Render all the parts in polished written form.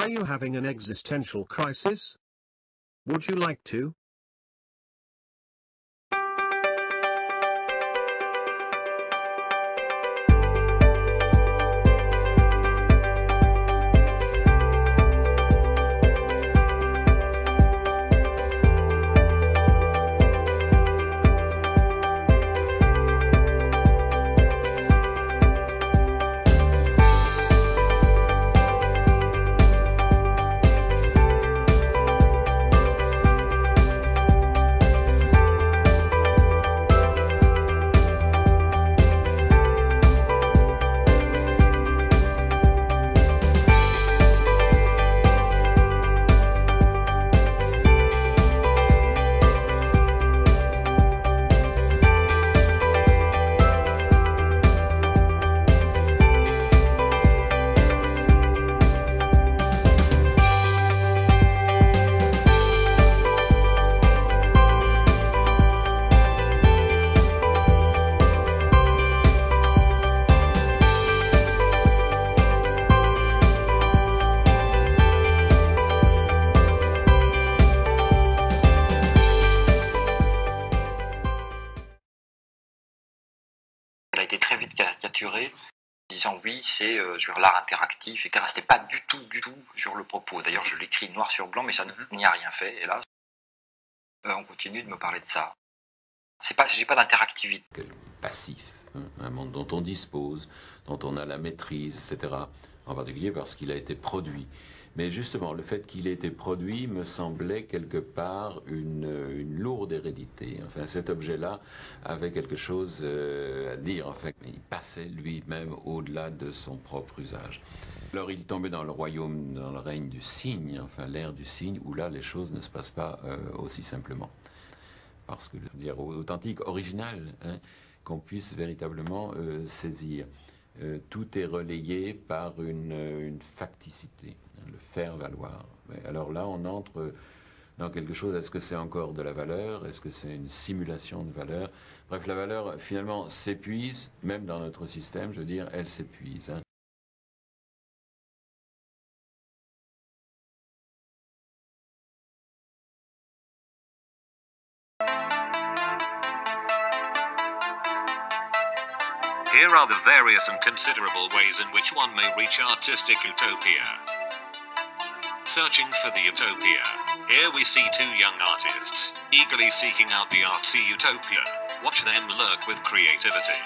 Are you having an existential crisis? Would you like to? Elle a été très vite caricaturée, disant oui, c'est l'art interactif, etc. C'était pas du tout sur le propos. D'ailleurs, je l'écris noir sur blanc, mais ça n'y a rien fait, hélas. On continue de me parler de ça. J'ai pas d'interactivité. Passif, un monde dont on dispose, dont on a la maîtrise, etc. En particulier parce qu'il a été produit. Mais justement, le fait qu'il ait été produit me semblait quelque part une lourde hérédité. Enfin, cet objet-là avait quelque chose à dire. Enfin, il passait lui-même au-delà de son propre usage. Alors, il tombait dans le royaume, dans le règne du cygne, enfin l'ère du cygne, où là, les choses ne se passent pas aussi simplement. Parce que, je veux dire, authentique, original, hein, qu'on puisse véritablement saisir. Tout est relayé par une facticité, le faire valoir. Alors là, on entre dans quelque chose, est-ce que c'est encore de la valeur? Est-ce que c'est une simulation de valeur? Bref, la valeur, finalement, s'épuise, même dans notre système, je veux dire, elle s'épuise. Hein. Here are the various and considerable ways in which one may reach artistic utopia. Searching for the utopia. Here we see two young artists, eagerly seeking out the artsy utopia. Watch them lurk with creativity.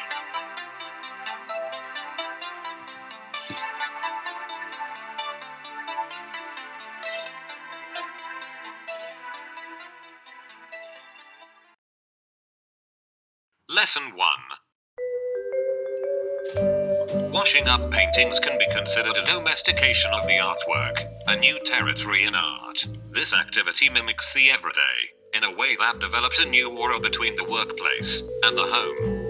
Lesson 1. Washing up paintings can be considered a domestication of the artwork, a new territory in art. This activity mimics the everyday, in a way that develops a new aura between the workplace and the home.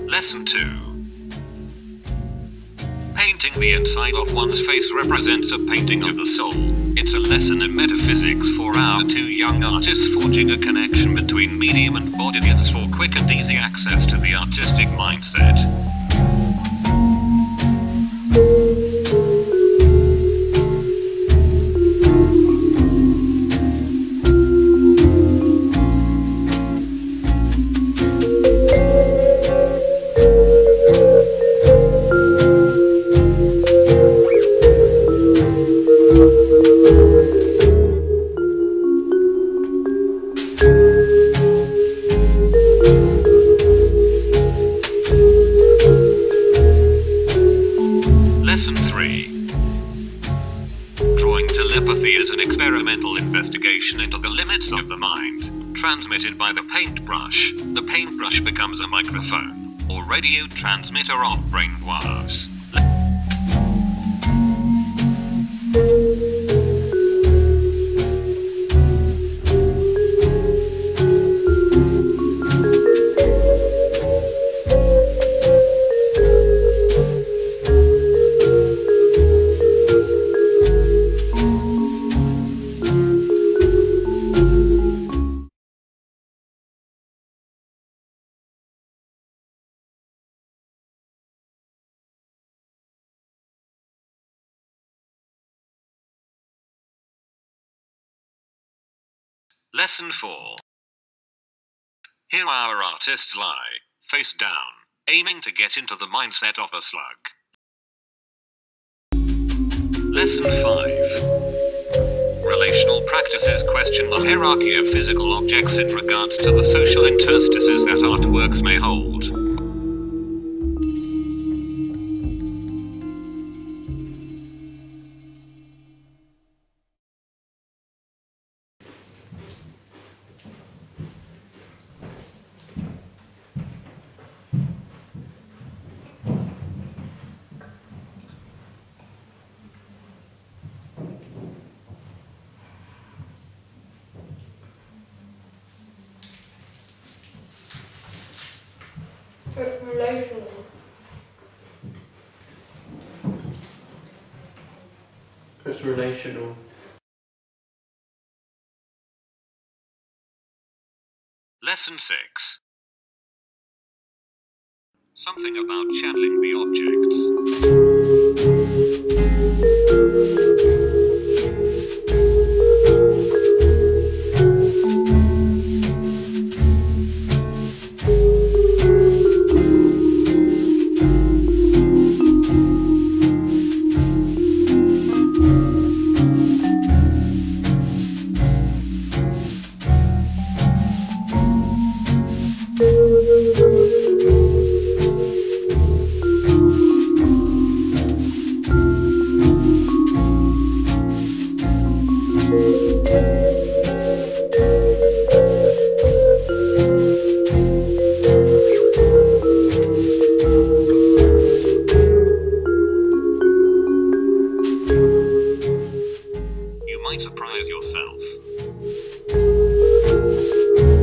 Lesson 2. Painting the inside of one's face represents a painting of the soul. It's a lesson in metaphysics for our two young artists, forging a connection between medium and body gives for quick and easy access to the artistic mindset. Lesson 3. Drawing telepathy is an experimental investigation into the limits of the mind. Transmitted by the paintbrush, the paintbrush becomes a microphone, or radio transmitter of brainwaves. Lesson 4. Here our artists lie, face down, aiming to get into the mindset of a slug. Lesson 5. Relational practices question the hierarchy of physical objects in regards to the social interstices that artworks may hold. It's relational. It's relational. Lesson 6. Something about channeling the objects. You might surprise yourself.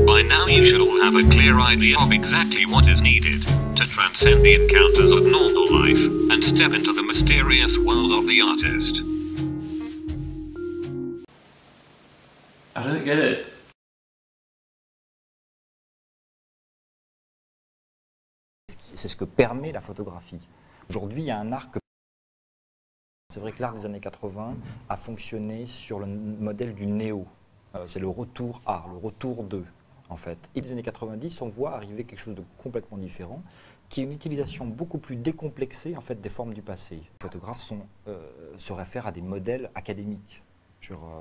By now you should all have a clear idea of exactly what is needed to transcend the encounters of normal life and step into the mysterious world of the artist. I don't get it. C'est ce que permet la photographie. Aujourd'hui, il y a un art que... C'est vrai que l'art des années 80 a fonctionné sur le modèle du néo. C'est le retour art, le retour d'eux, en fait. Et les années 90, on voit arriver quelque chose de complètement différent, qui est une utilisation beaucoup plus décomplexée, en fait, des formes du passé. Les photographes se réfèrent à des modèles académiques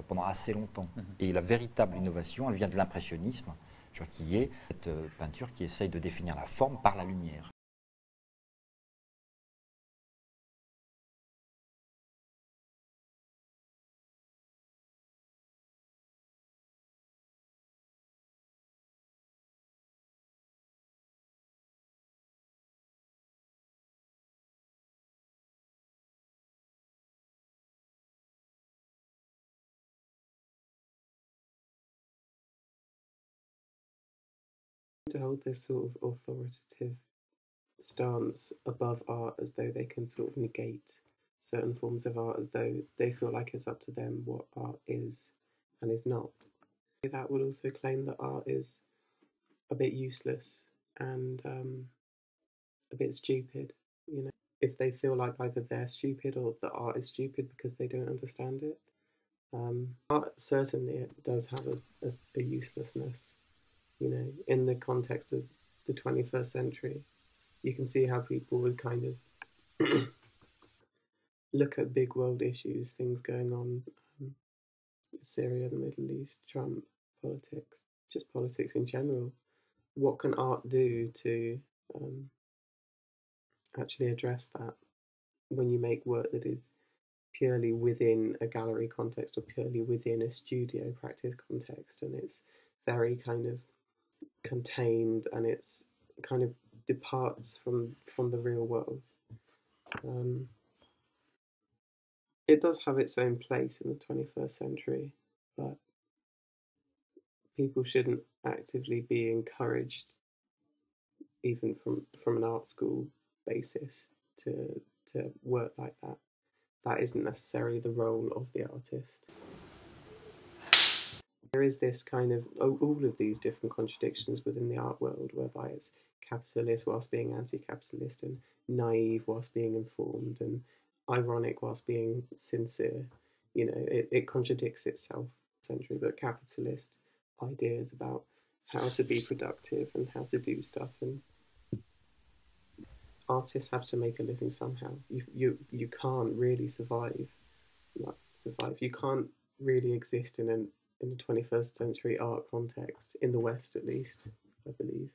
pendant assez longtemps. Et la véritable innovation, elle vient de l'impressionnisme, qui est cette peinture qui essaye de définir la forme par la lumière. To hold this sort of authoritative stance above art as though they can sort of negate certain forms of art as though they feel like it's up to them what art is and is not. That would also claim that art is a bit useless and a bit stupid, you know, if they feel like either they're stupid or the art is stupid because they don't understand it. Art certainly it does have a uselessness, you know, in the context of the 21st century. You can see how people would kind of look at big world issues, things going on, Syria, the Middle East, Trump, politics, just politics in general. What can art do to actually address that when you make work that is purely within a gallery context or purely within a studio practice context, and it's very kind of contained and it's kind of departs from the real world. It does have its own place in the 21st century, but people shouldn't actively be encouraged, even from an art school basis, to work like that. That isn't necessarily the role of the artist. There is this kind of, all of these different contradictions within the art world, whereby it's capitalist whilst being anti-capitalist, and naive whilst being informed, and ironic whilst being sincere. You know, it contradicts itself essentially, but capitalist ideas about how to be productive and how to do stuff, and artists have to make a living somehow. You can't really survive. You can't really exist in the 21st century art context, in the West at least, I believe,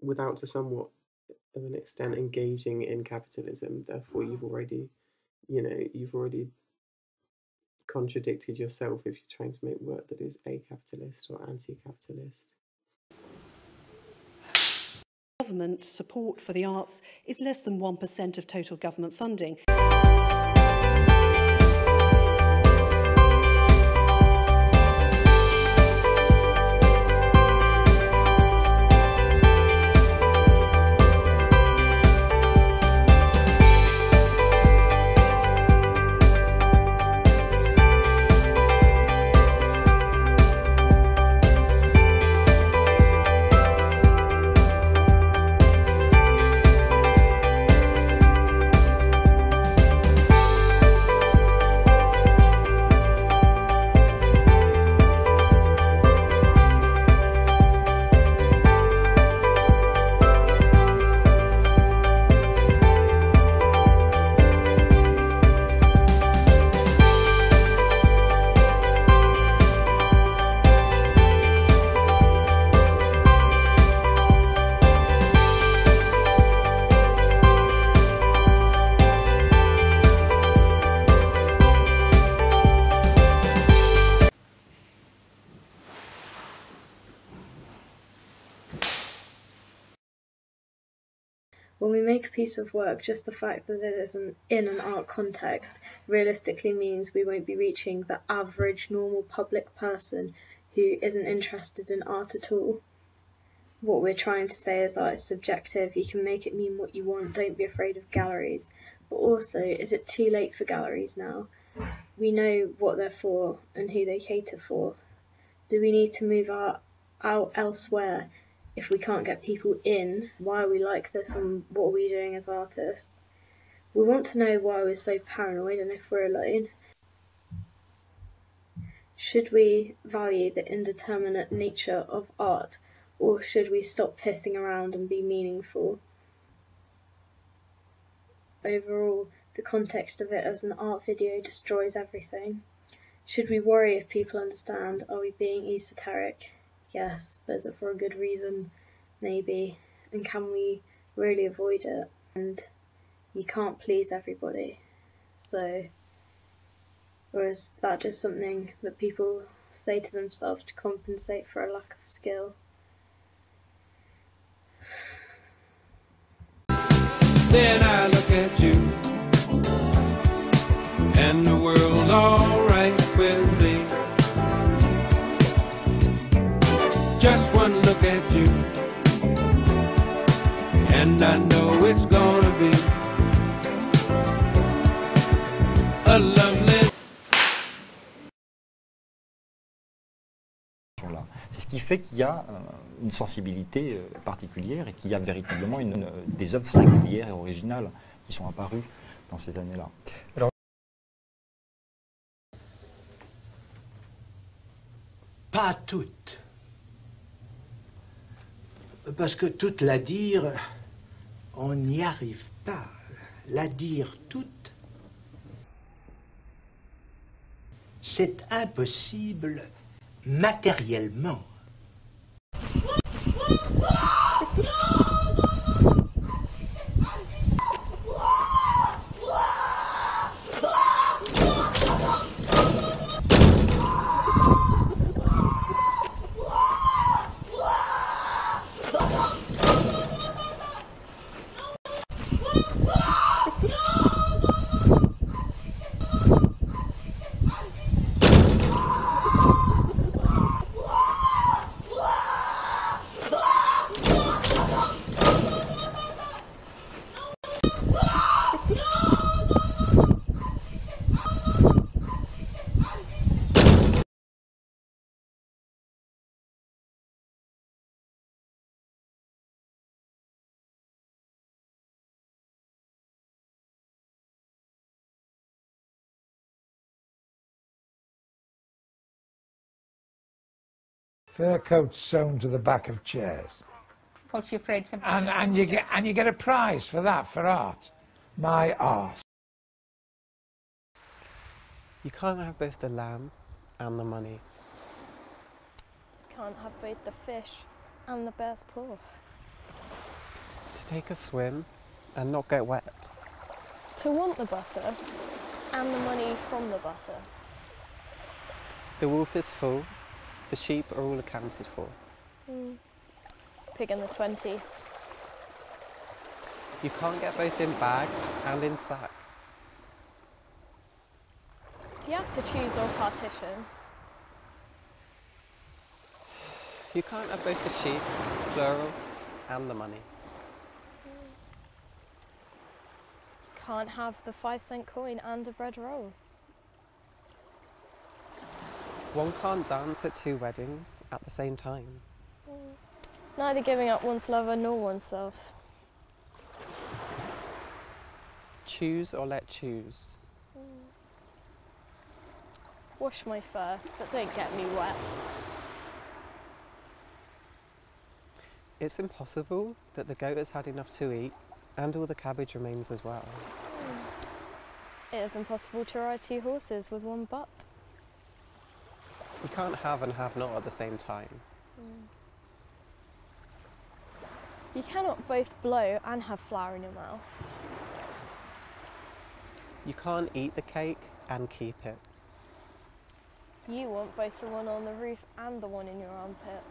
without to somewhat of an extent engaging in capitalism. Therefore, you've already contradicted yourself if you're trying to make work that is a-capitalist or anti-capitalist. Government support for the arts is less than 1% of total government funding. When we make a piece of work, just the fact that it isn't in an art context realistically means we won't be reaching the average normal public person who isn't interested in art at all. What we're trying to say is art is subjective, you can make it mean what you want, don't be afraid of galleries. But also, is it too late for galleries now? We know what they're for and who they cater for. Do we need to move art out elsewhere? If we can't get people in, why are we like this and what are we doing as artists? We want to know why we're so paranoid and if we're alone. Should we value the indeterminate nature of art, or should we stop pissing around and be meaningful? Overall, the context of it as an art video destroys everything. Should we worry if people understand? Are we being esoteric? Yes, but is it for a good reason? Maybe. And can we really avoid it? And you can't please everybody. So, or is that just something that people say to themselves to compensate for a lack of skill? Then I look at you, and the world's alright with me. Just one look at you, and I know it's gonna be C'est ce qui fait qu'il y a une sensibilité particulière et qu'il y a véritablement des œuvres singulières et originales qui sont apparues dans ces années-là. Alors, pas toutes. Parce que toutes la dire, on n'y arrive pas. La dire toute, c'est impossible matériellement. Fur coats sewn to the back of chairs. What you afraid to... And you get a prize for that, for art. My art. You can't have both the lamb and the money. You can't have both the fish and the bear's paw. To take a swim and not get wet. To want the butter and the money from the butter. The wolf is full. The sheep are all accounted for. Pig in the 20s. You can't get both in bag and in sack. You have to choose or partition. You can't have both the sheep, plural, and the money. You can't have the 5-cent coin and a bread roll. One can't dance at 2 weddings at the same time. Neither giving up one's lover nor oneself. Choose or let choose. Wash my fur, but don't get me wet. It's impossible that the goat has had enough to eat and all the cabbage remains as well. It is impossible to ride 2 horses with one butt. You can't have and have not at the same time. You cannot both blow and have flour in your mouth. You can't eat the cake and keep it. You want both the one on the roof and the one in your armpit.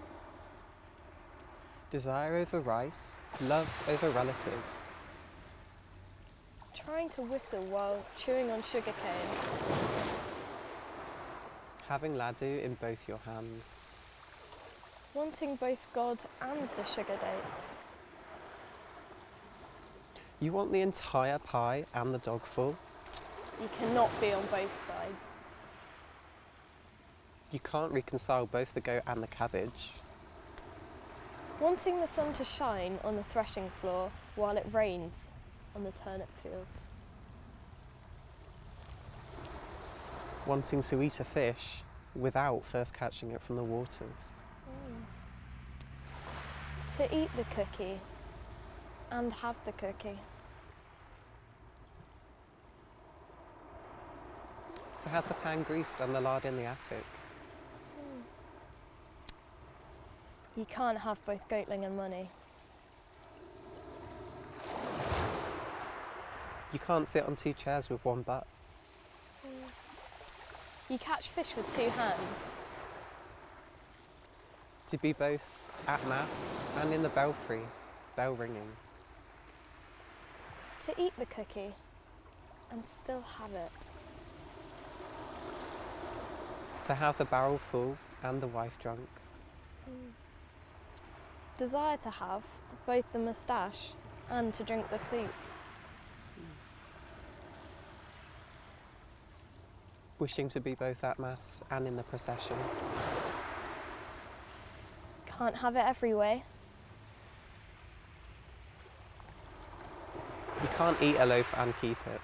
Desire over rice, love over relatives. Trying to whistle while chewing on sugarcane. Having laddu in both your hands. Wanting both God and the sugar dates. You want the entire pie and the dog full. You cannot be on both sides. You can't reconcile both the goat and the cabbage. Wanting the sun to shine on the threshing floor while it rains on the turnip field. Wanting to eat a fish without first catching it from the waters. To eat the cookie and have the cookie. To have the pan greased and the lard in the attic. You can't have both goatling and money. You can't sit on 2 chairs with one butt. You catch fish with 2 hands. To be both at mass and in the belfry, bell ringing. To eat the cookie and still have it. To have the barrel full and the wife drunk. Desire to have both the moustache and to drink the soup. Wishing to be both at mass and in the procession. Can't have it every way. You can't eat a loaf and keep it.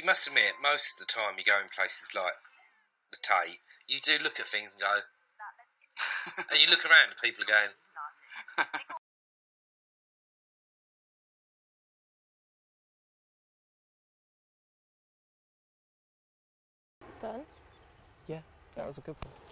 You must admit, most of the time you go in places like the Tate, you do look at things and go, and you look around and people are going, Done? Yeah, that was a good one.